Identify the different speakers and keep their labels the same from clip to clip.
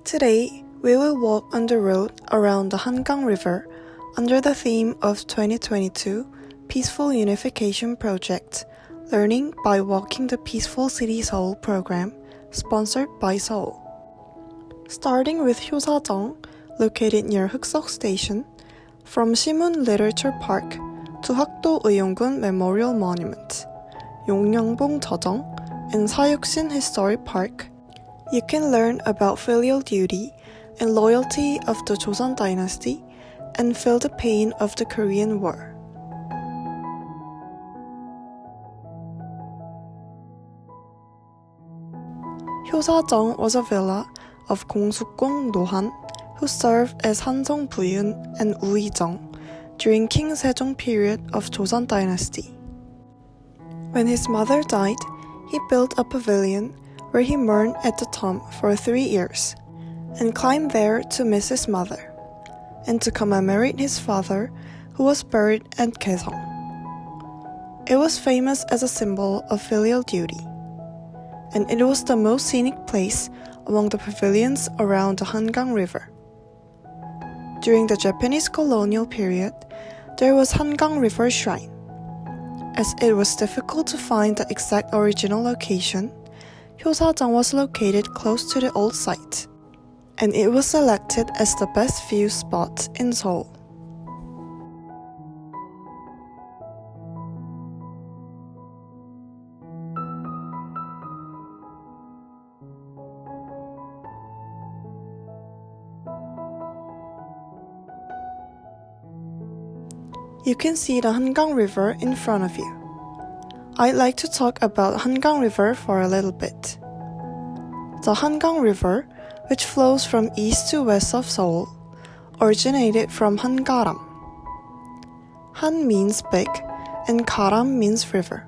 Speaker 1: Today, we will walk on the road around the Hangang River under the theme of 2022 Peaceful Unification Project, Learning by Walking the Peaceful City Seoul program, sponsored by Seoul. Starting with Hyosajeong, located near Huksok Station, from Simun Literature Park to Hakdo Euyonggun Memorial Monument, Yongnyongbong Jejeong, and Sayuksin Historic Park, you can learn about filial duty and loyalty of the Joseon Dynasty and feel the pain of the Korean War. Hyosajeong was a villa of Gongsukgong Nohan, who served as Hansong Buyun and Uijeong during King Sejong period of Joseon Dynasty. When his mother died, he built a pavilion where he mourned at the tomb for 3 years, and climbed there to miss his mother, and to commemorate his father, who was buried at Kaesong. It was famous as a symbol of filial duty, and it was the most scenic place among the pavilions around the Hangang River. During the Japanese colonial period, there was Hangang River Shrine. As it was difficult to find the exact original location, Hyosajeong was located close to the old site, and it was selected as the best view spot in Seoul. You can see the Hangang River in front of you. I'd like to talk about Hangang River for a little bit. The Hangang River, which flows from east to west of Seoul, originated from Hangaram. Han means big and Garam means river,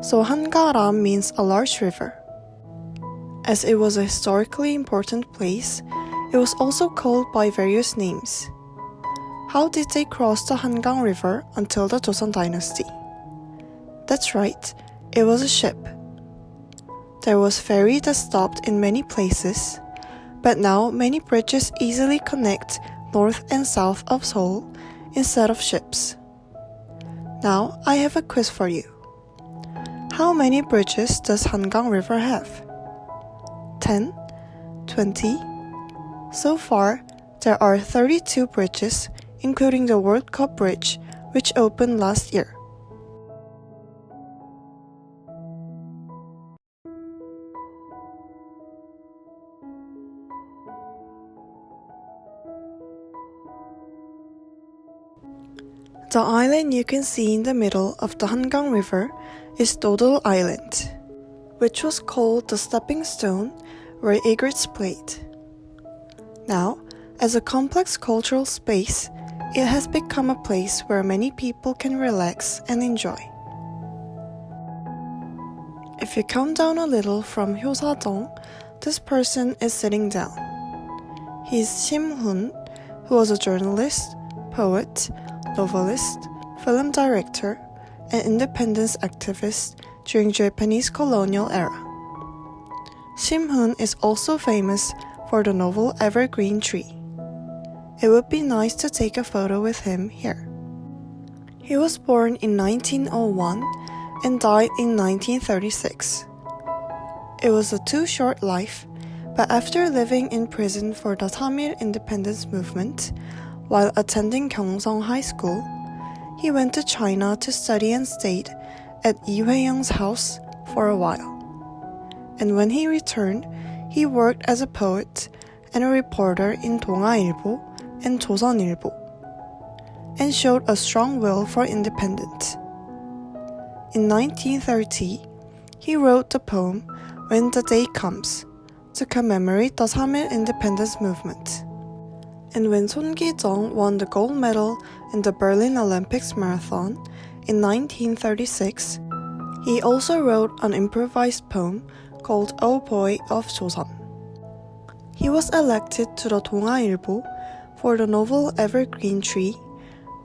Speaker 1: so Hangaram means a large river. As it was a historically important place, it was also called by various names. How did they cross the Hangang River until the Joseon Dynasty? That's right, it was a ship. There was ferry that stopped in many places, but now many bridges easily connect north and south of Seoul instead of ships. Now I have a quiz for you. How many bridges does Hangang River have? 10? 20? So far, there are 32 bridges, including the World Cup Bridge, which opened last year. The island you can see in the middle of the Hangang River is Dodol Island, which was called the stepping stone where egrets played. Now, as a complex cultural space, it has become a place where many people can relax and enjoy. If you come down a little from Hyosajeong, this person is sitting down. He is Shim Hun, who was a journalist, poet, novelist, film director, and independence activist during Japanese colonial era. Shim Hun is also famous for the novel Evergreen Tree. It would be nice to take a photo with him here. He was born in 1901 and died in 1936. It was a too short life, but after living in prison for the Tamil independence movement, while attending Gyeongsang High School, he went to China to study and stayed at Lee Hwae-young's house for a while. And when he returned, he worked as a poet and a reporter in 동아일보 and 조선일보, and showed a strong will for independence. In 1930, he wrote the poem When the Day Comes to commemorate the Tamil independence movement. And when Son Gi-jung won the gold medal in the Berlin Olympics marathon in 1936, he also wrote an improvised poem called Oh Boy of Joseon. He was elected to the 동아일보 for the novel Evergreen Tree,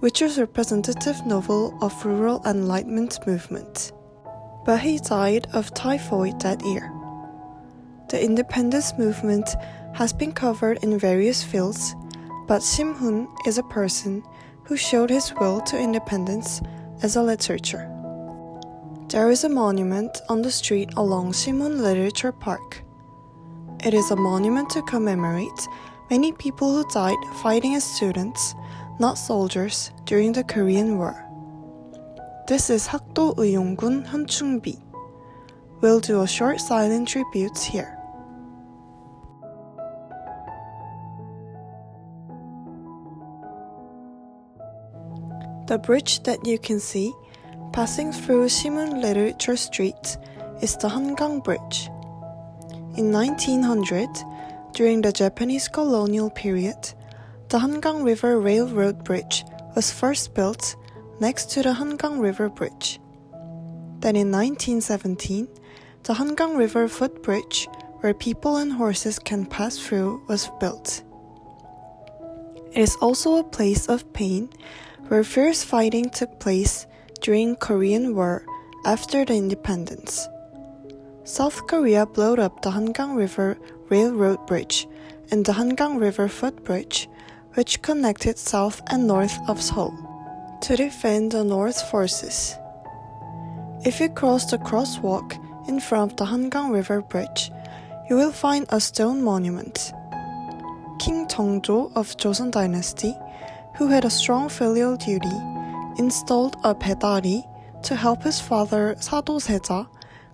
Speaker 1: which is a representative novel of rural enlightenment movement. But he died of typhoid that year. The independence movement has been covered in various fields, but Simhun is a person who showed his will to independence as a literature. There is a monument on the street along Simhun Literature Park. It is a monument to commemorate many people who died fighting as students, not soldiers, during the Korean War. This is Hakdo Uyonggun Hyunchungbi. We'll do a short silent tribute here. The bridge that you can see passing through Simhun Literature Street is the Hangang Bridge. In 1900, during the Japanese colonial period, the Hangang River Railroad Bridge was first built next to the Hangang River Bridge. Then in 1917, the Hangang River Footbridge, where people and horses can pass through, was built. It is also a place of pain where fierce fighting took place during Korean War after the independence. South Korea blew up the Hangang River Railroad Bridge and the Hangang River Footbridge, which connected south and north of Seoul, to defend the North forces. If you cross the crosswalk in front of the Hangang River Bridge, you will find a stone monument. King Jeongjo of Joseon Dynasty, who had a strong filial duty, installed a 배다리 to help his father 사도세자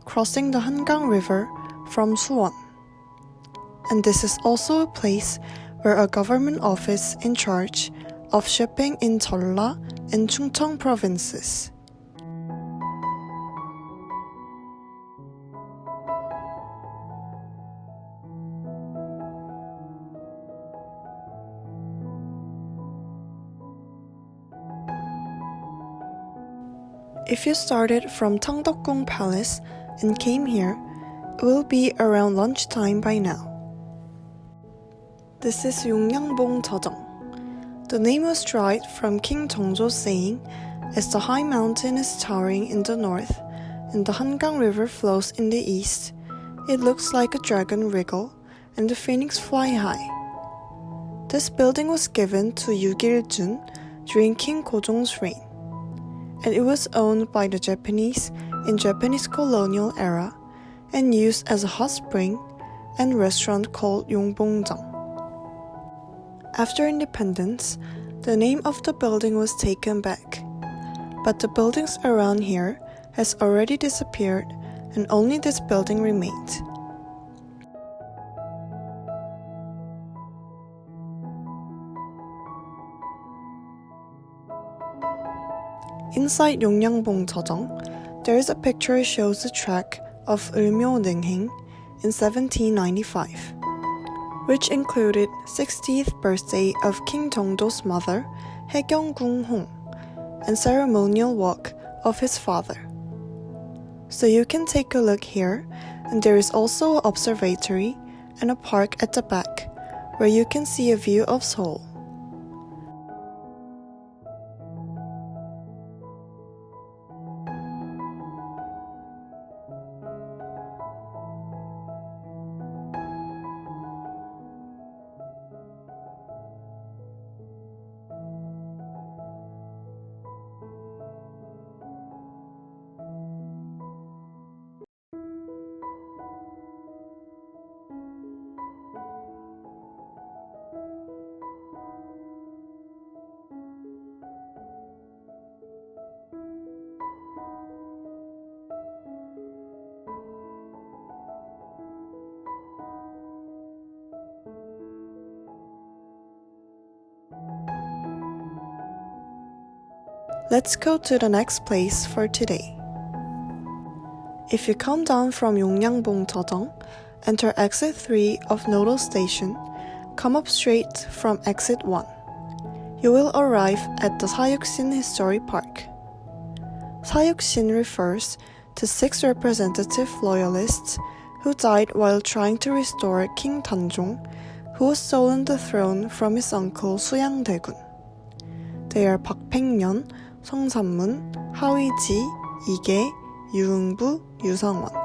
Speaker 1: crossing the Hangang River from Suwon. And this is also a place where a government office in charge of shipping in Jeolla and Chungcheong provinces. If you started from Tangdeokgung Palace and came here, it will be around lunchtime by now. This is Yongyangbong Jeojong. The name was derived from King Jeongjo's saying, as the high mountain is towering in the north and the Hangang River flows in the east, it looks like a dragon wriggle and the phoenix fly high. This building was given to Yugil-jun during King Gojong's reign, and it was owned by the Japanese in Japanese colonial era and used as a hot spring and restaurant called Yongbongjang. After independence, the name of the building was taken back, but the buildings around here has already disappeared and only this building remained. Inside Yongyangbong Jeojong, there is a picture that shows the track of Eulmyo Ninghaeng in 1795, which included 60th birthday of King Jeongjo's mother, Haegyeong-gung-hong, and ceremonial walk of his father. So you can take a look here, and there is also an observatory and a park at the back, where you can see a view of Seoul. Let's go to the next place for today. If you come down from Yongyangbong Jeojong, enter exit 3 of Nodo Station, come up straight from exit 1. You will arrive at the Sayuksin Historic Park. Sayuksin refers to 6 representative loyalists who died while trying to restore King Tanjong, who was stolen the throne from his uncle Suyang Daegun. They are 박팽년, 성산문, 하위지, 이계, 유흥부, 유성원.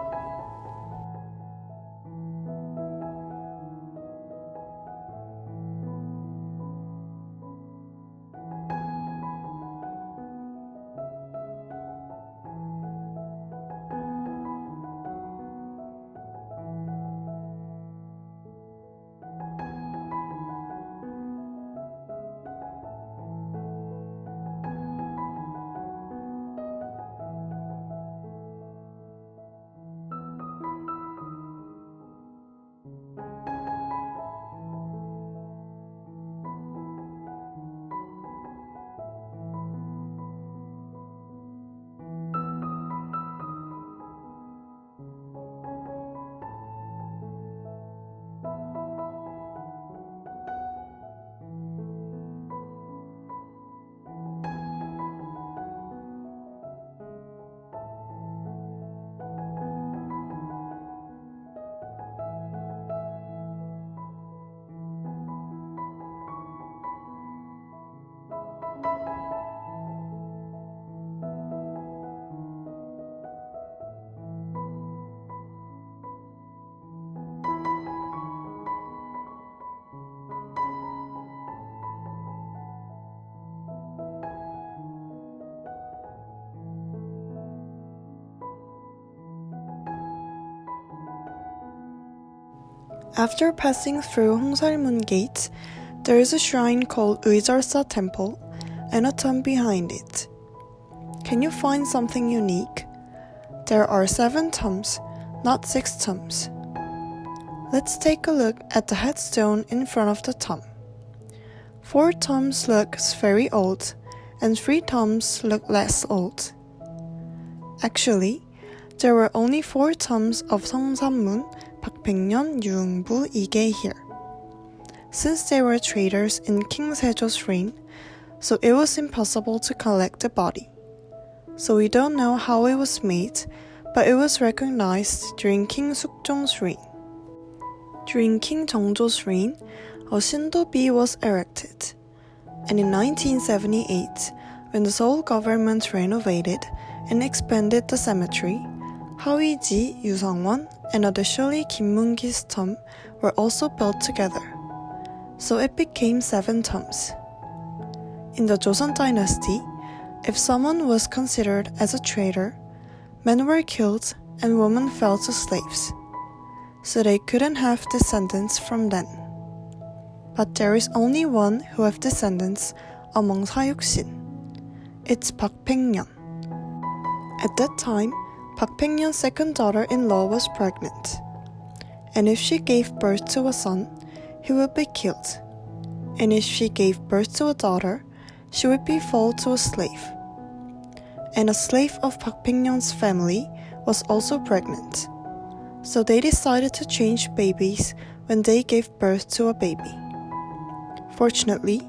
Speaker 1: After passing through Hongsalmun Gate, there is a shrine called Uijeolsa Temple and a tomb behind it. Can you find something unique? There are 7 tombs, not 6 tombs. Let's take a look at the headstone in front of the tomb. 4 tombs look very old, and 3 tombs look less old. Actually, there were only 4 tombs of 성산문, 박팽년, 유흥부, 이계 here. Since they were traders in King Sejo's reign, so it was impossible to collect the body. So we don't know how it was made, but it was recognized during King Sukjong's reign. During King Jeongjo's reign, a Shindobi was erected. And in 1978, when the Seoul government renovated and expanded the cemetery, 하위지, 유성원, and additionally Kim Moon-gi's tomb were also built together. So it became 7 tombs. In the Joseon dynasty, if someone was considered as a traitor, men were killed and women fell to slaves. So they couldn't have descendants from them. But there is only one who have descendants among 사육신. It's Park Peng-yeon. At that time, Park Peng-yeon's second daughter-in-law was pregnant. And if she gave birth to a son, he would be killed. And if she gave birth to a daughter, she would be sold to a slave. And a slave of Park Peng-yeon's family was also pregnant. So they decided to change babies when they gave birth to a baby. Fortunately,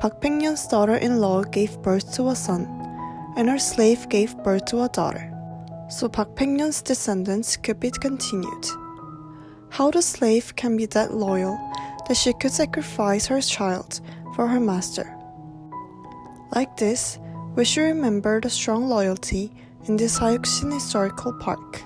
Speaker 1: Park Peng-yeon's daughter-in-law gave birth to a son, and her slave gave birth to a daughter. So Park Peng-yeon's descendants could be continued. How the slave can be that loyal that she could sacrifice her child for her master? Like this, we should remember the strong loyalty in this Hayukshin Historical Park.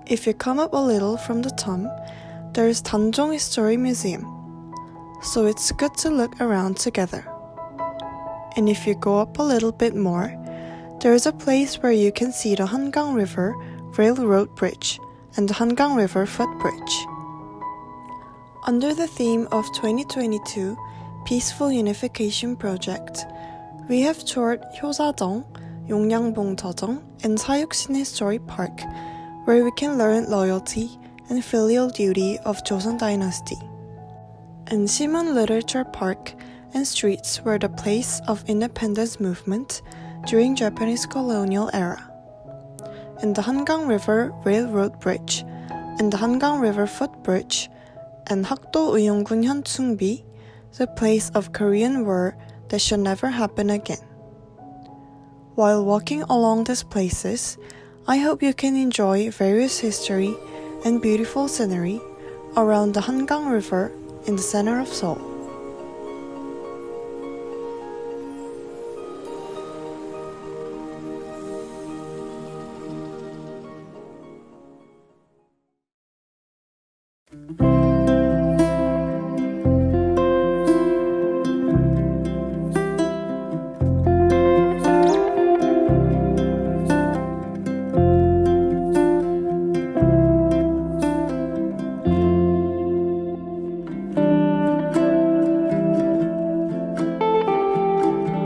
Speaker 1: If you come up a little from the tomb, there is Danjong History Museum, so it's good to look around together. And if you go up a little bit more, there is a place where you can see the Hangang River Railroad Bridge and the Hangang River Footbridge. Under the theme of 2022 Peaceful Unification Project, we have toured Hyosadong, Yongyangbong-jeong, and Sayukshin Historic Park, where we can learn loyalty and filial duty of Joseon Dynasty. And Simon Literature Park and streets were the place of independence movement during Japanese colonial era. And the Hangang River Railroad Bridge and the Hangang River Footbridge and Hakdo Uyonggun Hyunchungbi, the place of Korean War that should never happen again. While walking along these places, I hope you can enjoy various history and beautiful scenery around the Hangang River in the center of Seoul.